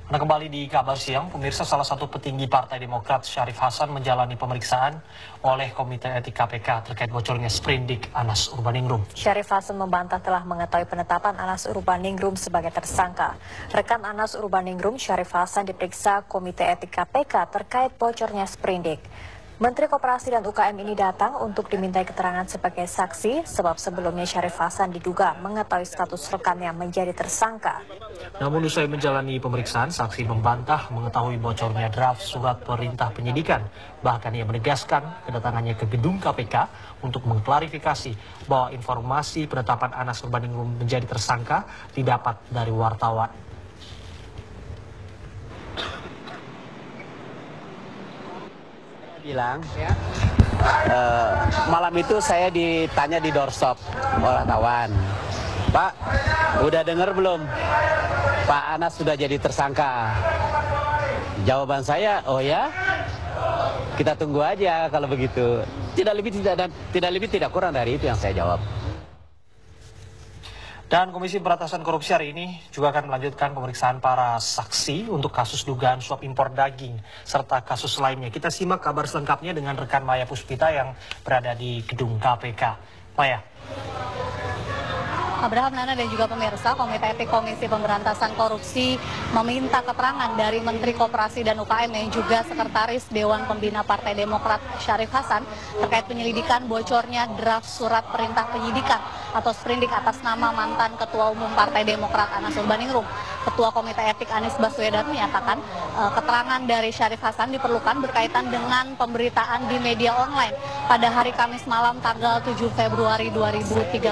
Anda kembali di Kabar Siang, pemirsa. Salah satu petinggi Partai Demokrat, Syarif Hasan, menjalani pemeriksaan oleh Komite Etik KPK terkait bocornya sprindik Anas Urbaningrum. Syarif Hasan membantah telah mengetahui penetapan Anas Urbaningrum sebagai tersangka. Rekan Anas Urbaningrum, Syarif Hasan, diperiksa Komite Etik KPK terkait bocornya sprindik. Menteri Koperasi dan UKM ini datang untuk dimintai keterangan sebagai saksi, sebab sebelumnya Syarif Hasan diduga mengetahui status rekannya menjadi tersangka. Namun usai menjalani pemeriksaan, saksi membantah mengetahui bocornya draft surat perintah penyidikan. Bahkan ia menegaskan kedatangannya ke gedung KPK untuk mengklarifikasi bahwa informasi penetapan Anas Urbaningrum menjadi tersangka didapat dari wartawan. Bilang malam itu saya ditanya di doorstop wartawan, Pak, udah dengar belum Pak Anas sudah jadi tersangka? Jawaban saya, oh ya, kita tunggu aja kalau begitu. Tidak lebih tidak kurang dari itu yang saya jawab. Dan Komisi Pemberantasan Korupsi hari ini juga akan melanjutkan pemeriksaan para saksi untuk kasus dugaan suap impor daging serta kasus lainnya. Kita simak kabar selengkapnya dengan rekan Maya Puspita yang berada di gedung KPK. Maya. Abraham, Nana, dan juga pemirsa, Komite Etik Komisi Pemberantasan Korupsi meminta keterangan dari Menteri Koperasi dan UKM yang juga Sekretaris Dewan Pembina Partai Demokrat Syarif Hasan terkait penyelidikan bocornya draft surat perintah penyidikan atau sprindik atas nama mantan Ketua Umum Partai Demokrat Anas Urbaningrum. Ketua Komite Etik Anies Baswedan menyatakan keterangan dari Syarif Hasan diperlukan berkaitan dengan pemberitaan di media online pada hari Kamis malam tanggal 7 Februari 2013.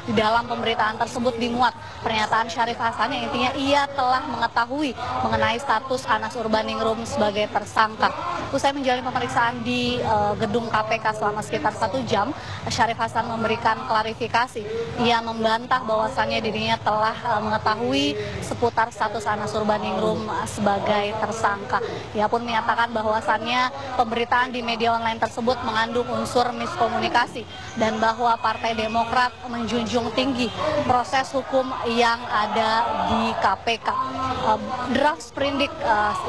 Di dalam pemberitaan tersebut dimuat pernyataan Syarif Hasan yang intinya ia telah mengetahui mengenai status Anas Urbaningrum sebagai tersangka. Usai menjalani pemeriksaan di gedung KPK selama sekitar 1 jam, Syarif Hasan memberikan klarifikasi. Ia membantah bahwasannya dirinya telah mengetahui seputar status Anas Urbaningrum sebagai tersangka. Ia pun menyatakan bahwasannya pemberitaan di media online tersebut mengandung unsur miskomunikasi dan bahwa Partai Demokrat menjunjung tinggi proses hukum yang ada di KPK. Draft sprindik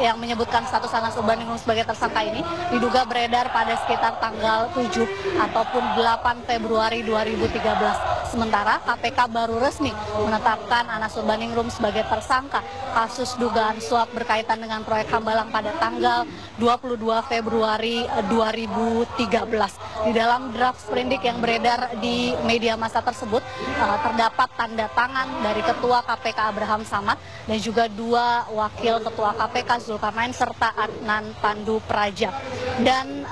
yang menyebutkan status Anas Urbaningrum sebagai tersangka ini diduga beredar pada sekitar tanggal 7 ataupun 8 Februari 2013. Sementara KPK baru resmi menetapkan Anas Urbaningrum sebagai tersangka kasus dugaan suap berkaitan dengan proyek Hambalang pada tanggal 22 Februari 2013. Di dalam draft sprindik yang beredar di media massa tersebut terdapat tanda tangan dari Ketua KPK Abraham Samad dan juga 2 wakil Ketua KPK Zulkarnain serta Adnan Pandu Praja. Dan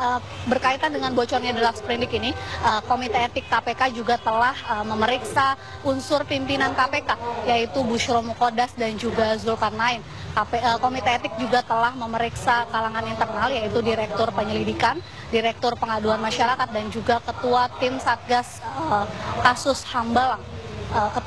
berkaitan dengan bocornya draft sprindik ini, Komite Etik KPK juga telah memeriksa unsur pimpinan KPK yaitu Bushro Mukodas dan juga Zulkarnain. Komite Etik juga telah memeriksa kalangan internal yaitu Direktur Penyelidikan, Direktur Pengaduan Masyarakat dan juga Ketua Tim Satgas kasus Hambalang.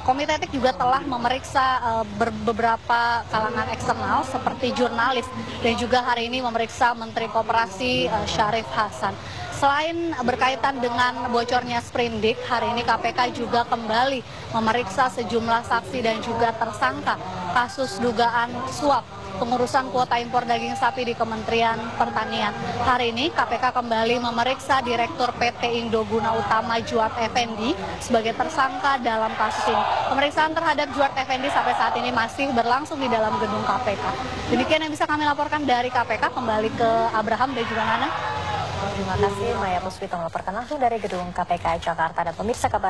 Komite Etik juga telah memeriksa beberapa kalangan eksternal seperti jurnalis dan juga hari ini memeriksa Menteri Koperasi Syarif Hasan. Selain berkaitan dengan bocornya sprindik, hari ini KPK juga kembali memeriksa sejumlah saksi dan juga tersangka kasus dugaan suap pengurusan kuota impor daging sapi di Kementerian Pertanian. Hari ini KPK kembali memeriksa Direktur PT Indoguna Utama Juat Effendi sebagai tersangka dalam kasus ini. Pemeriksaan terhadap Juat Effendi sampai saat ini masih berlangsung di dalam gedung KPK. Demikian yang bisa kami laporkan dari KPK. Kembali ke Abraham dan juga Nana. Terima kasih Maya Puspita melaporkan langsung dari gedung KPK Jakarta. Dan pemirsa, kabar